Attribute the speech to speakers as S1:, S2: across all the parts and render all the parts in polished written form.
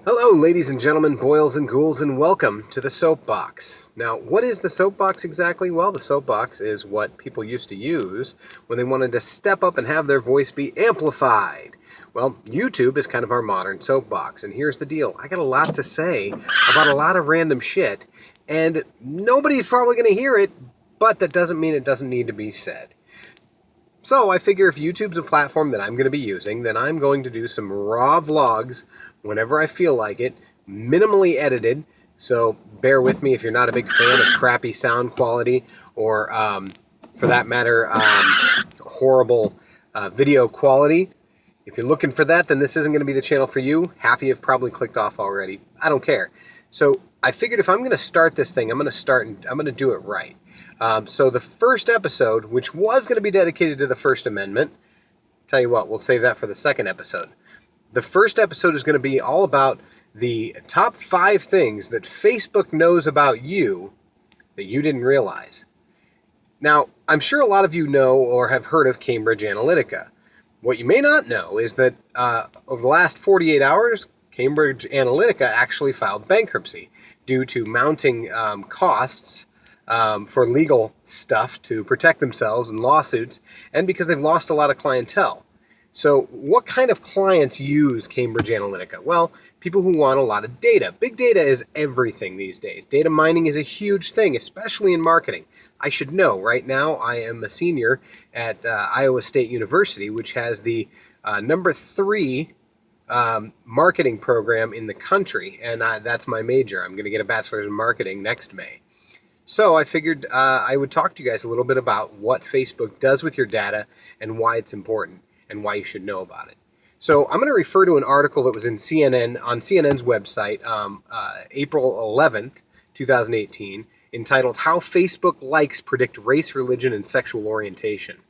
S1: Hello, ladies and gentlemen, boils and ghouls, and welcome to the Soapbox. Now, what is the Soapbox exactly? Well, the Soapbox is what people used to use when they wanted to step up and have their voice be amplified. Well, YouTube is kind of our modern Soapbox, and here's the deal. I got a lot to say about a lot of random shit, and nobody's probably going to hear it, but that doesn't mean it doesn't need to be said. So I figure if YouTube's a platform that I'm going to be using, then I'm going to do some raw vlogs whenever I feel like it, minimally edited. So bear with me if you're not a big fan of crappy sound quality or, for that matter, horrible video quality. If you're looking for that, then this isn't going to be the channel for you. Half of you have probably clicked off already. I don't care. So I figured if I'm going to start this thing, I'm going to do it right. So the first episode, which was going to be dedicated to the First Amendment, tell you what, we'll save that for the second episode. The first episode is going to be all about the top 5 things that Facebook knows about you that you didn't realize. Now, I'm sure a lot of you know or have heard of Cambridge Analytica. What you may not know is that over the last 48 hours, Cambridge Analytica actually filed bankruptcy due to mounting costs for legal stuff to protect themselves in lawsuits, and because they've lost a lot of clientele. So what kind of clients use Cambridge Analytica? Well, people who want a lot of data. Big data is everything these days. Data mining is a huge thing, especially in marketing. I should know, right now I am a senior at Iowa State University, which has the number 3 marketing program in the country, and that's my major. I'm going to get a bachelor's in marketing next May. So I figured I would talk to you guys a little bit about what Facebook does with your data and why it's important and why you should know about it. So I'm going to refer to an article that was in CNN on CNN's website, April 11th, 2018, entitled "How Facebook Likes Predict Race, Religion, and Sexual Orientation."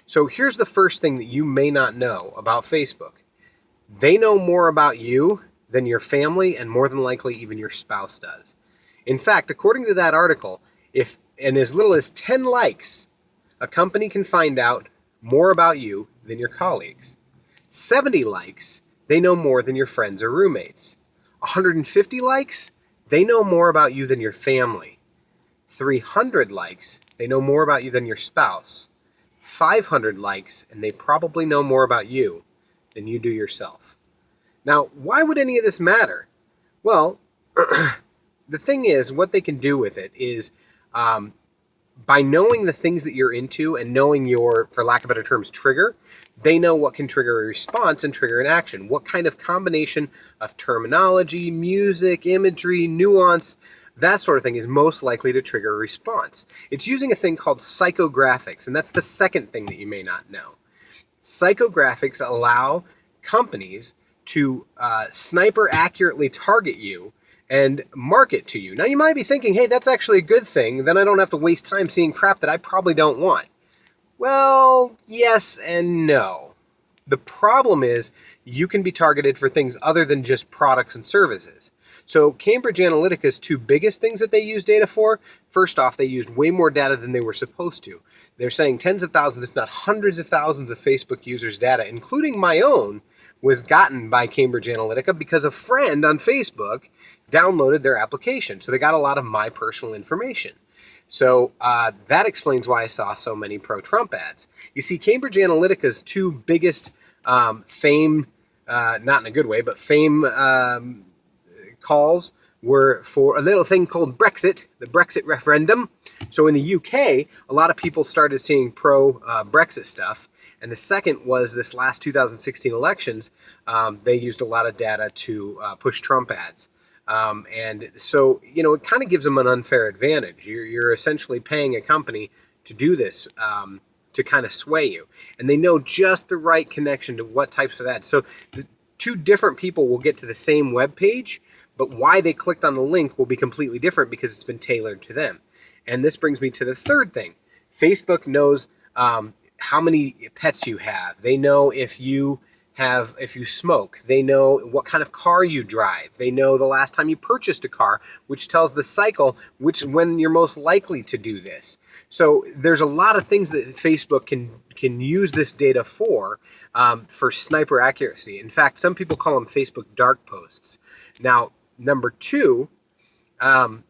S1: So here's the first thing that you may not know about Facebook. They know more about you than your family and more than likely even your spouse does. In fact, according to that article, if in as little as 10 likes, a company can find out more about you than your colleagues. 70 likes, they know more than your friends or roommates. 150 likes, they know more about you than your family. 300 likes, they know more about you than your spouse. 500 likes, and they probably know more about you than you do yourself. Now, why would any of this matter? Well, the thing is, what they can do with it is, by knowing the things that you're into and knowing your, for lack of better terms, trigger, they know what can trigger a response and trigger an action. What kind of combination of terminology, music, imagery, nuance, that sort of thing is most likely to trigger a response. It's using a thing called psychographics, and that's the second thing that you may not know. Psychographics allow companies to sniper accurately target you and market to you. Now you might be thinking, hey, that's actually a good thing. Then I don't have to waste time seeing crap that I probably don't want. Well, yes and no. The problem is you can be targeted for things other than just products and services. So Cambridge Analytica's 2 biggest things that they use data for, first off, they used way more data than they were supposed to. They're saying tens of thousands, if not hundreds of thousands of Facebook users' data, including my own, was gotten by Cambridge Analytica because a friend on Facebook downloaded their application. So they got a lot of my personal information. So that explains why I saw so many pro-Trump ads. You see, Cambridge Analytica's 2 biggest fame, not in a good way, but fame calls were for a little thing called Brexit, the Brexit referendum. So in the UK, a lot of people started seeing pro-Brexit stuff. And the second was this last 2016 elections. They used a lot of data to push Trump ads. And so, you know, it kind of gives them an unfair advantage. You're essentially paying a company to do this, to kind of sway you. And they know just the right connection to what types of ads. So the 2 different people will get to the same web page, but why they clicked on the link will be completely different because it's been tailored to them. And this brings me to the third thing. Facebook knows how many pets you have. They know if you smoke. They know what kind of car you drive. They know the last time you purchased a car, which tells the cycle when you're most likely to do this. So there's a lot of things that Facebook can can use this data for sniper accuracy. In fact, some people call them Facebook dark posts. Now, number two, and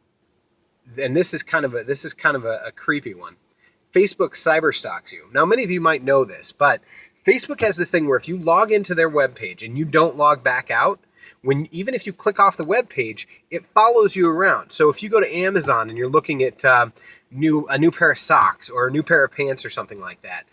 S1: this is kind of a creepy one. Facebook cyber stalks you. Now, many of you might know this, but Facebook has this thing where if you log into their webpage and you don't log back out, even if you click off the web page, it follows you around. So if you go to Amazon and you're looking at a new pair of socks or a new pair of pants or something like that,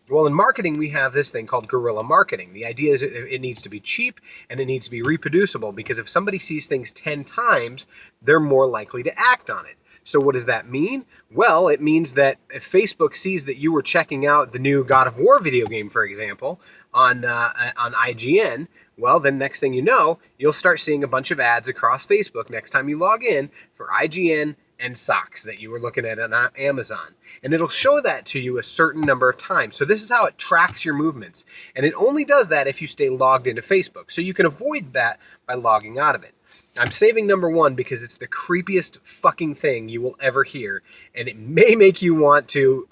S1: well, in marketing, we have this thing called guerrilla marketing. The idea is it needs to be cheap and it needs to be reproducible, because if somebody sees things 10 times, they're more likely to act on it. So what does that mean? Well, it means that if Facebook sees that you were checking out the new God of War video game, for example, on IGN, well, then next thing you know, you'll start seeing a bunch of ads across Facebook next time you log in for IGN and socks that you were looking at on Amazon. And it'll show that to you a certain number of times. So this is how it tracks your movements. And it only does that if you stay logged into Facebook. So you can avoid that by logging out of it. I'm saving number one because it's the creepiest fucking thing you will ever hear. And it may make you want to...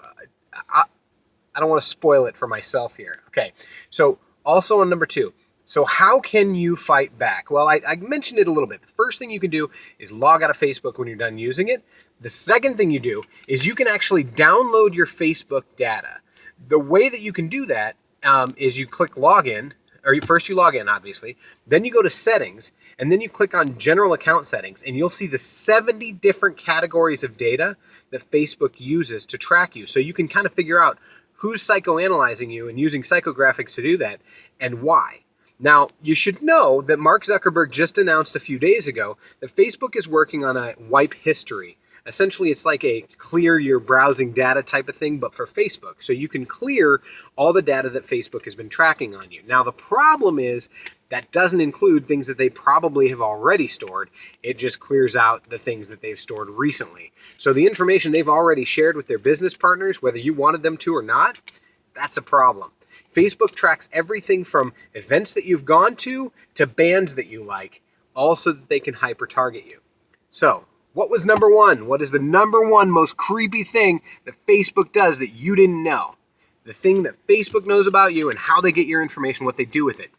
S1: I don't want to spoil it for myself here. Okay, so also on number two. So how can you fight back? Well, I mentioned it a little bit. The first thing you can do is log out of Facebook when you're done using it. The second thing you do is you can actually download your Facebook data. The way that you can do that is you click login, or first you log in, obviously. Then you go to settings, and then you click on general account settings, and you'll see the 70 different categories of data that Facebook uses to track you. So you can kind of figure out who's psychoanalyzing you and using psychographics to do that and why. Now, you should know that Mark Zuckerberg just announced a few days ago that Facebook is working on a wipe history. Essentially, it's like a clear your browsing data type of thing, but for Facebook. So you can clear all the data that Facebook has been tracking on you. Now, the problem is that doesn't include things that they probably have already stored. It just clears out the things that they've stored recently. So the information they've already shared with their business partners, whether you wanted them to or not, that's a problem. Facebook tracks everything from events that you've gone to bands that you like, all so that they can hyper-target you. So, what was number one? What is the number one most creepy thing that Facebook does that you didn't know? The thing that Facebook knows about you and how they get your information, what they do with it.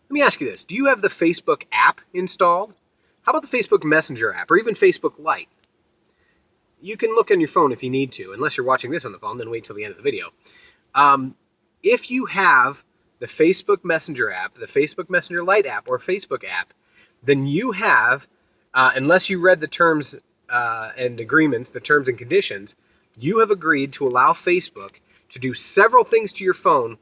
S1: Let me ask you this. Do you have the Facebook app installed? How about the Facebook Messenger app or even Facebook Lite? You can look on your phone if you need to. Unless you're watching this on the phone, then wait till the end of the video. If you have the Facebook Messenger app, the Facebook Messenger Lite app, or Facebook app, then you have, unless you read the terms and agreements, the terms and conditions, you have agreed to allow Facebook to do several things to your phone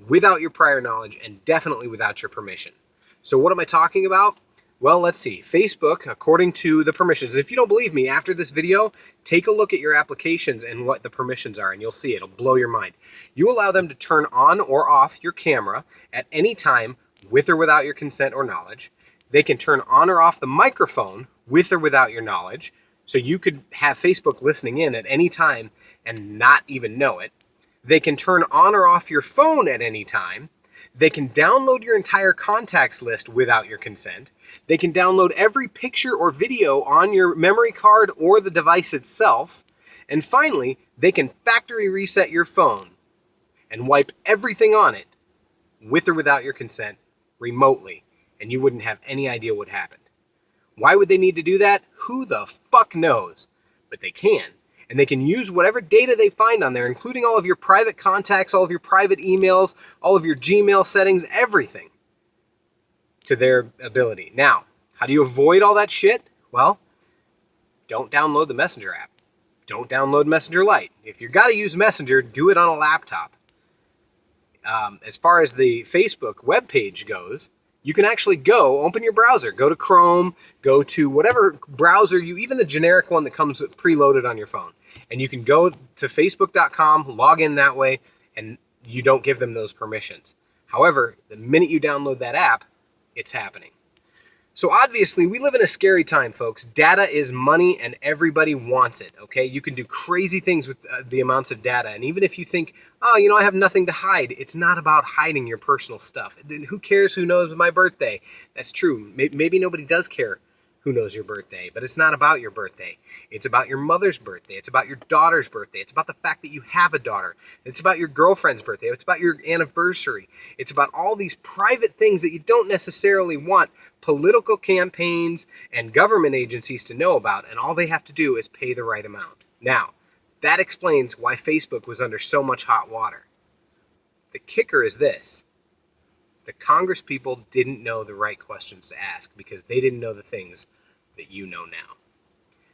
S1: without your prior knowledge and definitely without your permission. So what am I talking about? Well, let's see. Facebook, according to the permissions, if you don't believe me, after this video, take a look at your applications and what the permissions are, and you'll see it'll blow your mind. You allow them to turn on or off your camera at any time with or without your consent or knowledge. They can turn on or off the microphone with or without your knowledge, so you could have Facebook listening in at any time and not even know it. They can turn on or off your phone at any time. They can download your entire contacts list without your consent. They can download every picture or video on your memory card or the device itself. And finally, they can factory reset your phone and wipe everything on it with or without your consent remotely, and you wouldn't have any idea what happened. Why would they need to do that? Who the fuck knows? But they can. And they can use whatever data they find on there, including all of your private contacts, all of your private emails, all of your Gmail settings, everything, to their ability. Now, how do you avoid all that shit? Well, don't download the Messenger app. Don't download Messenger Lite. If you've got to use Messenger, do it on a laptop. As far as the Facebook webpage goes, you can actually open your browser, go to Chrome, go to whatever browser even the generic one that comes preloaded on your phone. And you can go to facebook.com, log in that way, and you don't give them those permissions. However, the minute you download that app, it's happening. So obviously, we live in a scary time, folks. Data is money and everybody wants it, okay? You can do crazy things with the amounts of data. And even if you think, I have nothing to hide, it's not about hiding your personal stuff. Who cares who knows my birthday? That's true. Maybe nobody does care who knows your birthday, but it's not about your birthday. It's about your mother's birthday. It's about your daughter's birthday. It's about the fact that you have a daughter. It's about your girlfriend's birthday. It's about your anniversary. It's about all these private things that you don't necessarily want political campaigns and government agencies to know about, and all they have to do is pay the right amount. Now, that explains why Facebook was under so much hot water. The kicker is this. The Congress people didn't know the right questions to ask because they didn't know the things that you know now.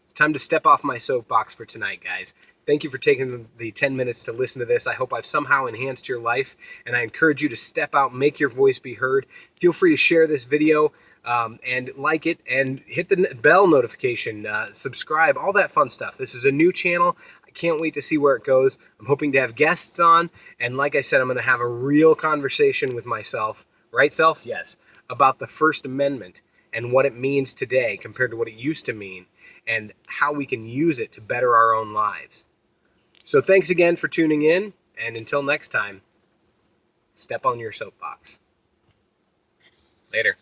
S1: It's time to step off my soapbox for tonight, guys. Thank you for taking the 10 minutes to listen to this. I hope I've somehow enhanced your life, and I encourage you to step out, make your voice be heard. Feel free to share this video and like it, and hit the bell notification, subscribe, all that fun stuff. This is a new channel. I can't wait to see where it goes. I'm hoping to have guests on, and like I said, I'm going to have a real conversation with myself, right, self? Yes, about the First Amendment and what it means today compared to what it used to mean, and how we can use it to better our own lives. So thanks again for tuning in, and until next time, step on your soapbox. Later.